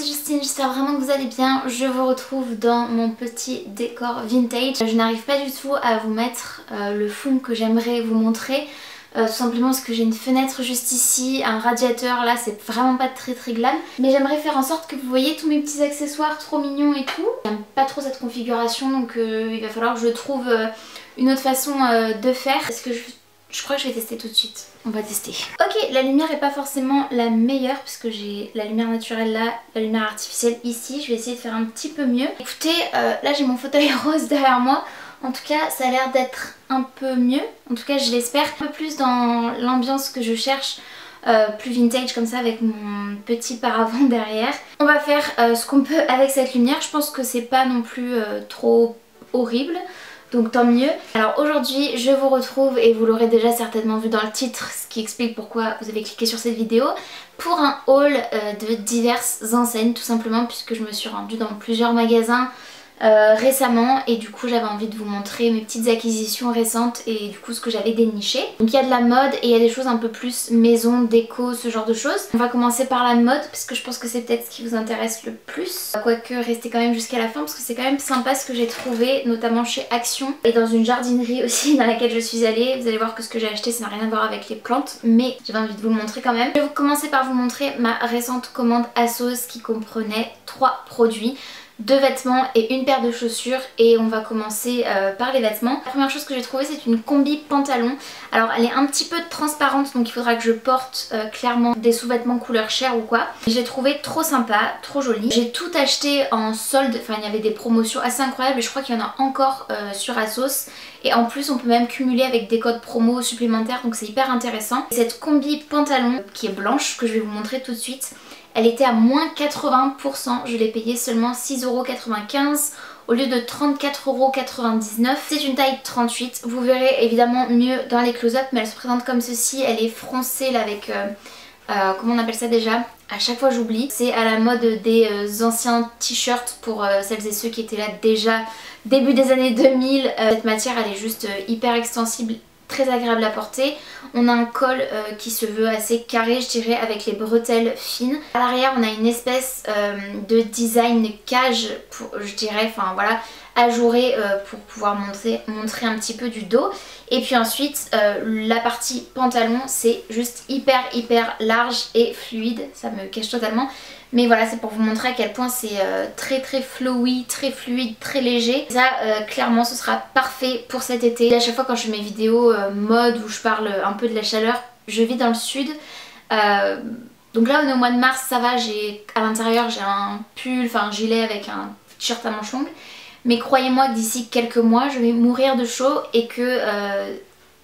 c'est Justine, j'espère vraiment que vous allez bien. Je vous retrouve dans mon petit décor vintage. Je n'arrive pas du tout à vous mettre le fond que j'aimerais vous montrer. Tout simplement parce que j'ai une fenêtre juste ici, un radiateur là, c'est vraiment pas très glam. Mais j'aimerais faire en sorte que vous voyez tous mes petits accessoires trop mignons et tout. J'aime pas trop cette configuration, donc il va falloir que je trouve une autre façon de faire. Parce que je crois que je vais tester tout de suite. On va tester. Ok, la lumière est pas forcément la meilleure parce que j'ai la lumière naturelle là, la lumière artificielle ici. Je vais essayer de faire un petit peu mieux. Écoutez, là j'ai mon fauteuil rose derrière moi. En tout cas, ça a l'air d'être un peu mieux. En tout cas, je l'espère. Un peu plus dans l'ambiance que je cherche. Plus vintage comme ça avec mon petit paravent derrière. On va faire ce qu'on peut avec cette lumière. Je pense que c'est pas non plus trop horrible. Donc tant mieux. Alors aujourd'hui je vous retrouve, et vous l'aurez déjà certainement vu dans le titre, ce qui explique pourquoi vous avez cliqué sur cette vidéo, pour un haul de diverses enseignes, tout simplement puisque je me suis rendue dans plusieurs magasins récemment et du coup j'avais envie de vous montrer mes petites acquisitions récentes et du coup ce que j'avais déniché. Donc il y a de la mode et il y a des choses un peu plus maison, déco, ce genre de choses. On va commencer par la mode parce que je pense que c'est peut-être ce qui vous intéresse le plus. Quoique restez quand même jusqu'à la fin parce que c'est quand même sympa ce que j'ai trouvé, notamment chez Action et dans une jardinerie aussi dans laquelle je suis allée. Vous allez voir que ce que j'ai acheté ça n'a rien à voir avec les plantes, mais j'avais envie de vous le montrer quand même. Je vais commencer par vous montrer ma récente commande ASOS qui comprenait 3 produits. 2 vêtements et une paire de chaussures, et on va commencer par les vêtements. La première chose que j'ai trouvée, c'est une combi pantalon. Alors elle est un petit peu transparente, donc il faudra que je porte clairement des sous-vêtements couleur chair ou quoi. J'ai trouvé trop sympa, trop joli. J'ai tout acheté en solde, enfin il y avait des promotions assez incroyables et je crois qu'il y en a encore sur ASOS. Et en plus on peut même cumuler avec des codes promo supplémentaires, donc c'est hyper intéressant. Cette combi pantalon qui est blanche, que je vais vous montrer tout de suite, elle était à moins 80%, je l'ai payée seulement 6,95€ au lieu de 34,99€. C'est une taille 38, vous verrez évidemment mieux dans les close-up, mais elle se présente comme ceci. Elle est froncée là avec, comment on appelle ça déjà? À chaque fois j'oublie. C'est à la mode des anciens t-shirts pour celles et ceux qui étaient là déjà début des années 2000. Cette matière elle est juste hyper extensible, très agréable à porter. On a un col qui se veut assez carré, je dirais, avec les bretelles fines. À l'arrière on a une espèce de design cage, je dirais, enfin voilà, ajouré pour pouvoir montrer un petit peu du dos. Et puis ensuite la partie pantalon, c'est juste hyper large et fluide, ça me cache totalement. Mais voilà, c'est pour vous montrer à quel point c'est très flowy, très fluide, très léger. Ça clairement ce sera parfait pour cet été. Et à chaque fois quand je fais mes vidéos mode où je parle un peu de la chaleur, je vis dans le sud. Donc là on est au mois de mars, ça va, à l'intérieur j'ai un pull, enfin un gilet avec un t-shirt à manches longues. Mais croyez-moi que d'ici quelques mois je vais mourir de chaud et que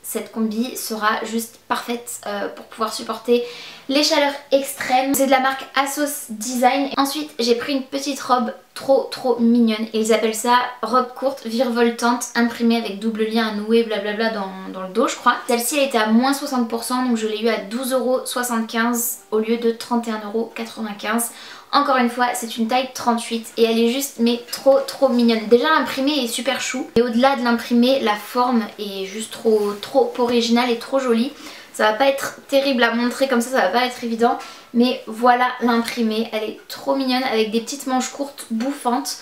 cette combi sera juste parfaite pour pouvoir supporter les chaleurs extrêmes. C'est de la marque ASOS Design. Ensuite j'ai pris une petite robe trop mignonne et ils appellent ça robe courte virevoltante imprimée avec double lien à nouer blablabla dans le dos je crois. Celle-ci elle était à moins 60%, donc je l'ai eu à 12,75€ au lieu de 31,95€. Encore une fois c'est une taille 38 et elle est juste mais trop mignonne. Déjà l'imprimé est super chou et au-delà de l'imprimé la forme est juste trop originale et trop jolie. Ça va pas être terrible à montrer comme ça va pas être évident, mais voilà l'imprimé, elle est trop mignonne avec des petites manches courtes bouffantes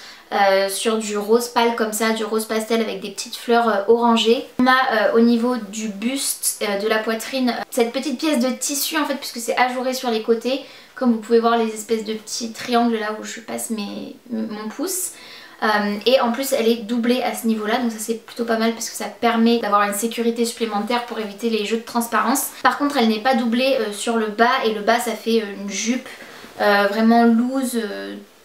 sur du rose pâle comme ça, du rose pastel avec des petites fleurs orangées. On a au niveau du buste, de la poitrine, cette petite pièce de tissu en fait puisque c'est ajouré sur les côtés. Comme vous pouvez voir les espèces de petits triangles là où je passe mon pouce. Et en plus elle est doublée à ce niveau là, donc ça c'est plutôt pas mal parce que ça permet d'avoir une sécurité supplémentaire pour éviter les jeux de transparence. Par contre elle n'est pas doublée sur le bas, et le bas ça fait une jupe vraiment loose,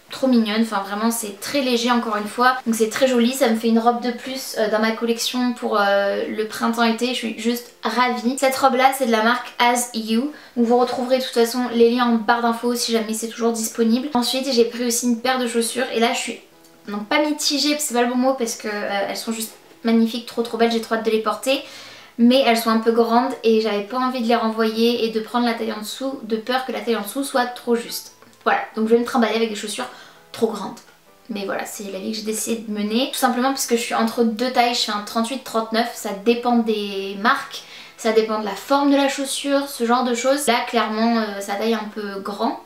trop mignonne, enfin vraiment c'est très léger encore une fois, donc c'est très joli. Ça me fait une robe de plus dans ma collection pour le printemps-été, je suis juste ravie. Cette robe là c'est de la marque As You, donc vous retrouverez de toute façon les liens en barre d'infos si jamais c'est toujours disponible. Ensuite j'ai pris aussi une paire de chaussures et là je suis donc pas mitigée, c'est pas le bon mot parce que elles sont juste magnifiques, trop belles, j'ai trop hâte de les porter. Mais elles sont un peu grandes et j'avais pas envie de les renvoyer et de prendre la taille en dessous, de peur que la taille en dessous soit trop juste. Voilà, donc je vais me trimballer avec des chaussures trop grandes. Mais voilà, c'est la vie que j'ai décidé de mener. Tout simplement parce que je suis entre deux tailles, je fais un 38-39, ça dépend des marques, ça dépend de la forme de la chaussure, ce genre de choses. Là clairement sa taille un peu grand.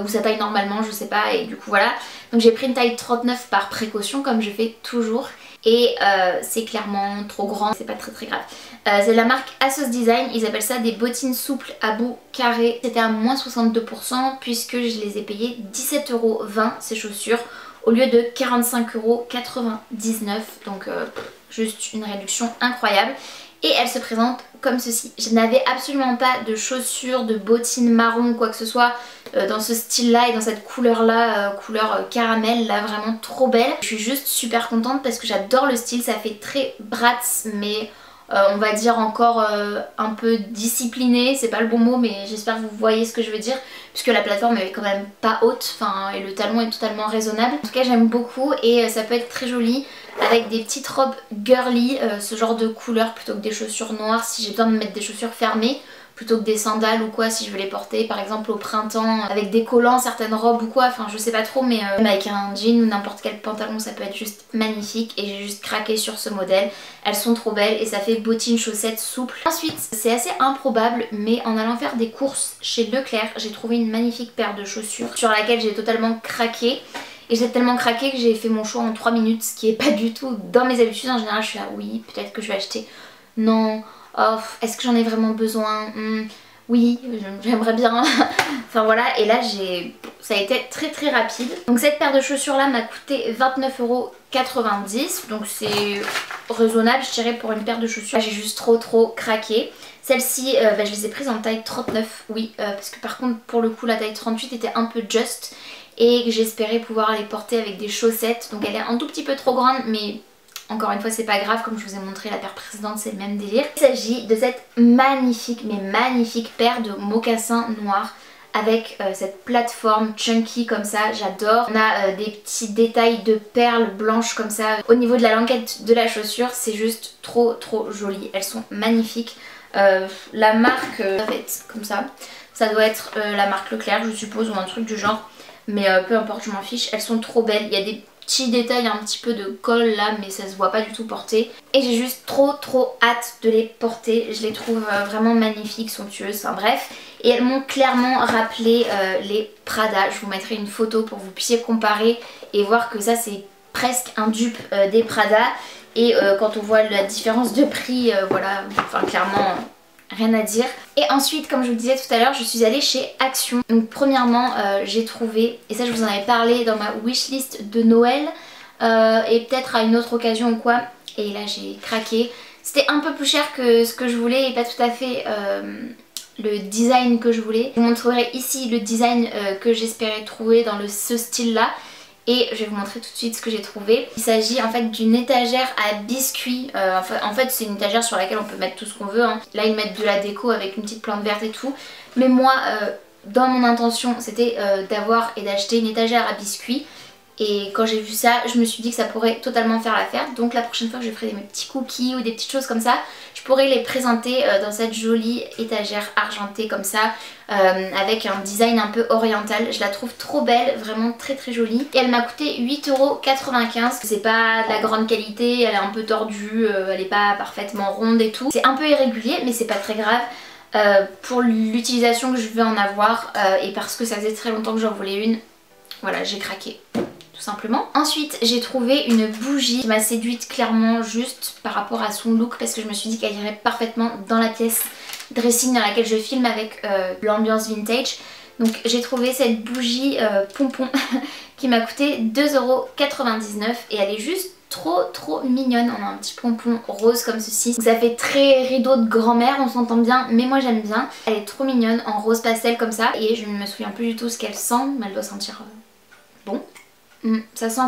ou sa taille normalement, je sais pas, et du coup voilà. Donc j'ai pris une taille 39 par précaution comme je fais toujours, et c'est clairement trop grand, c'est pas très grave. C'est de la marque Asos Design, ils appellent ça des bottines souples à bout carré. C'était à moins 62% puisque je les ai payées 17,20€ ces chaussures au lieu de 45,99€, donc juste une réduction incroyable. Et elle se présente comme ceci. Je n'avais absolument pas de chaussures, de bottines marron ou quoi que ce soit dans ce style là et dans cette couleur là, couleur caramel là, vraiment trop belle. Je suis juste super contente parce que j'adore le style, ça fait très Bratz mais on va dire encore un peu discipliné, c'est pas le bon mot mais j'espère que vous voyez ce que je veux dire puisque la plateforme est quand même pas haute, et le talon est totalement raisonnable. En tout cas j'aime beaucoup et ça peut être très joli avec des petites robes girly, ce genre de couleur plutôt que des chaussures noires si j'ai besoin de mettre des chaussures fermées plutôt que des sandales ou quoi si je veux les porter par exemple au printemps avec des collants, certaines robes ou quoi, enfin je sais pas trop mais même avec un jean ou n'importe quel pantalon ça peut être juste magnifique et j'ai juste craqué sur ce modèle. Elles sont trop belles et ça fait bottines chaussettes souples. Ensuite c'est assez improbable mais en allant faire des courses chez Leclerc j'ai trouvé une magnifique paire de chaussures sur laquelle j'ai totalement craqué. Et j'ai tellement craqué que j'ai fait mon choix en 3 minutes, ce qui est pas du tout dans mes habitudes. En général je suis là oui peut-être que je vais acheter, non, oh, est-ce que j'en ai vraiment besoin, oui j'aimerais bien enfin voilà, et là ça a été très rapide. Donc cette paire de chaussures là m'a coûté 29,90€, donc c'est raisonnable je dirais pour une paire de chaussures. J'ai juste trop craqué. Celle-ci je les ai prises en taille 39, oui, parce que par contre pour le coup la taille 38 était un peu juste et que j'espérais pouvoir les porter avec des chaussettes, donc elle est un tout petit peu trop grande mais encore une fois c'est pas grave, comme je vous ai montré la paire précédente c'est le même délire. Il s'agit de cette magnifique paire de mocassins noirs avec cette plateforme chunky comme ça, j'adore. On a des petits détails de perles blanches comme ça au niveau de la languette de la chaussure, c'est juste trop joli, elles sont magnifiques. La marque ça va être comme ça doit être la marque Leclerc je suppose ou un truc du genre. Mais peu importe, je m'en fiche, elles sont trop belles. Il y a des petits détails, un petit peu de colle là, mais ça se voit pas du tout porter. Et j'ai juste trop hâte de les porter. Je les trouve vraiment magnifiques, somptueuses, enfin bref. Et elles m'ont clairement rappelé les Prada. Je vous mettrai une photo pour que vous puissiez comparer et voir que ça c'est presque un dupe des Prada. Et quand on voit la différence de prix, voilà, enfin clairement... rien à dire. Et ensuite comme je vous le disais tout à l'heure je suis allée chez Action. Donc premièrement j'ai trouvé, et ça je vous en avais parlé dans ma wishlist de Noël et peut-être à une autre occasion ou quoi, et là j'ai craqué. C'était un peu plus cher que ce que je voulais et pas tout à fait le design que je voulais. Je vous montrerai ici le design que j'espérais trouver dans ce style là. Et je vais vous montrer tout de suite ce que j'ai trouvé. Il s'agit en fait d'une étagère à biscuits. En fait c'est une étagère sur laquelle on peut mettre tout ce qu'on veut, hein. Là ils mettent de la déco avec une petite plante verte et tout. Mais moi dans mon intention c'était d'avoir et d'acheter une étagère à biscuits. Et quand j'ai vu ça, je me suis dit que ça pourrait totalement faire l'affaire. Donc la prochaine fois que je ferai mes petits cookies ou des petites choses comme ça, je pourrais les présenter dans cette jolie étagère argentée comme ça, avec un design un peu oriental. Je la trouve trop belle, vraiment très jolie. Et elle m'a coûté 8,95€. C'est pas de la grande qualité, elle est un peu tordue, elle est pas parfaitement ronde et tout. C'est un peu irrégulier mais c'est pas très grave. Pour l'utilisation que je veux en avoir et parce que ça faisait très longtemps que j'en voulais une, voilà j'ai craqué. Tout simplement. Ensuite j'ai trouvé une bougie qui m'a séduite clairement juste par rapport à son look parce que je me suis dit qu'elle irait parfaitement dans la pièce dressing dans laquelle je filme avec l'ambiance vintage. Donc j'ai trouvé cette bougie pompon qui m'a coûté 2,99€ et elle est juste trop mignonne. On a un petit pompon rose comme ceci. Donc ça fait très rideau de grand-mère, on s'entend bien, mais moi j'aime bien. Elle est trop mignonne en rose pastel comme ça et je ne me souviens plus du tout ce qu'elle sent, mais elle doit sentir bon. Ça sent...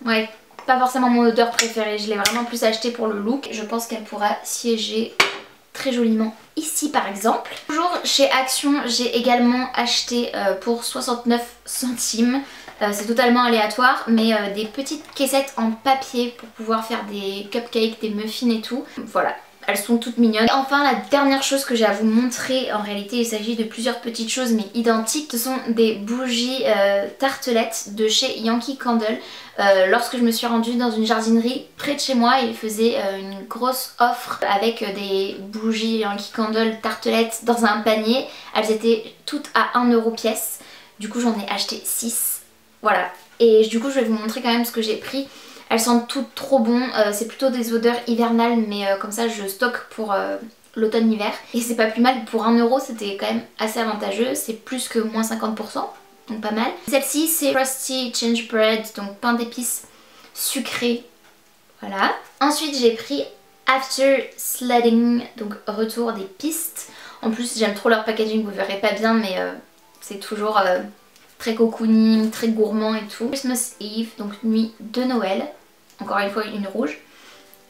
ouais, pas forcément mon odeur préférée, je l'ai vraiment plus acheté pour le look. Je pense qu'elle pourra siéger très joliment ici par exemple. Toujours chez Action, j'ai également acheté pour 69 centimes. C'est totalement aléatoire mais des petites caissettes en papier pour pouvoir faire des cupcakes, des muffins et tout. Voilà. Elles sont toutes mignonnes. Et enfin la dernière chose que j'ai à vous montrer, en réalité il s'agit de plusieurs petites choses mais identiques. Ce sont des bougies tartelettes de chez Yankee Candle. Lorsque je me suis rendue dans une jardinerie près de chez moi, ils faisaient une grosse offre avec des bougies Yankee Candle tartelettes dans un panier. Elles étaient toutes à 1€ pièce. Du coup j'en ai acheté 6. Voilà. Et du coup je vais vous montrer quand même ce que j'ai pris. Elles sentent toutes trop bon. C'est plutôt des odeurs hivernales mais comme ça je stocke pour l'automne-hiver. Et c'est pas plus mal. Pour 1 euro c'était quand même assez avantageux. C'est plus que moins 50%. Donc pas mal. Celle-ci c'est Frosty Gingerbread, donc pain d'épices sucré. Voilà. Ensuite j'ai pris After Sledding, donc retour des pistes. En plus j'aime trop leur packaging, vous verrez pas bien mais c'est toujours très cocooning, très gourmand et tout. Christmas Eve, donc nuit de Noël. Encore une fois une rouge.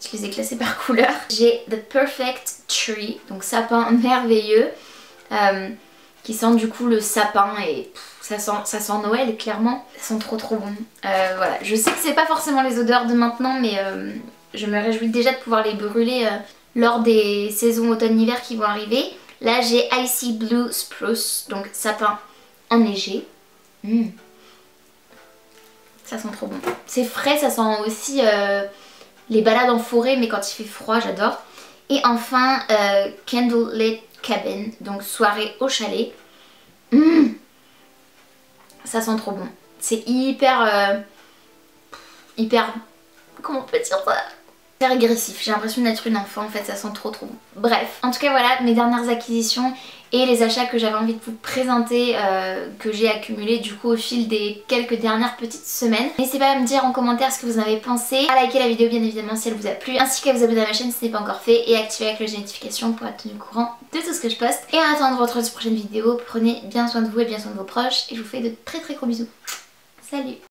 Je les ai classés par couleur. J'ai The Perfect Tree, donc sapin merveilleux. Qui sent du coup le sapin et ça sent Noël clairement. Ça sent trop bon. Voilà, je sais que c'est pas forcément les odeurs de maintenant mais je me réjouis déjà de pouvoir les brûler lors des saisons automne-hiver qui vont arriver. Là j'ai Icy Blue Spruce, donc sapin enneigé. Ça sent trop bon. C'est frais, ça sent aussi les balades en forêt mais quand il fait froid j'adore. Et enfin Candlelit Cabin, donc soirée au chalet. Ça sent trop bon. C'est hyper... comment on peut dire ça? Hyper agressif. J'ai l'impression d'être une enfant en fait, ça sent trop bon. Bref, en tout cas voilà mes dernières acquisitions et les achats que j'avais envie de vous présenter, que j'ai accumulés du coup au fil des quelques dernières petites semaines. N'hésitez pas à me dire en commentaire ce que vous en avez pensé, à liker la vidéo bien évidemment si elle vous a plu, ainsi qu'à vous abonner à ma chaîne si ce n'est pas encore fait et activer la cloche de notification pour être tenu au courant de tout ce que je poste. Et en attendant de vous retrouver sur une prochaine vidéo, prenez bien soin de vous et bien soin de vos proches et je vous fais de très gros bisous. Salut!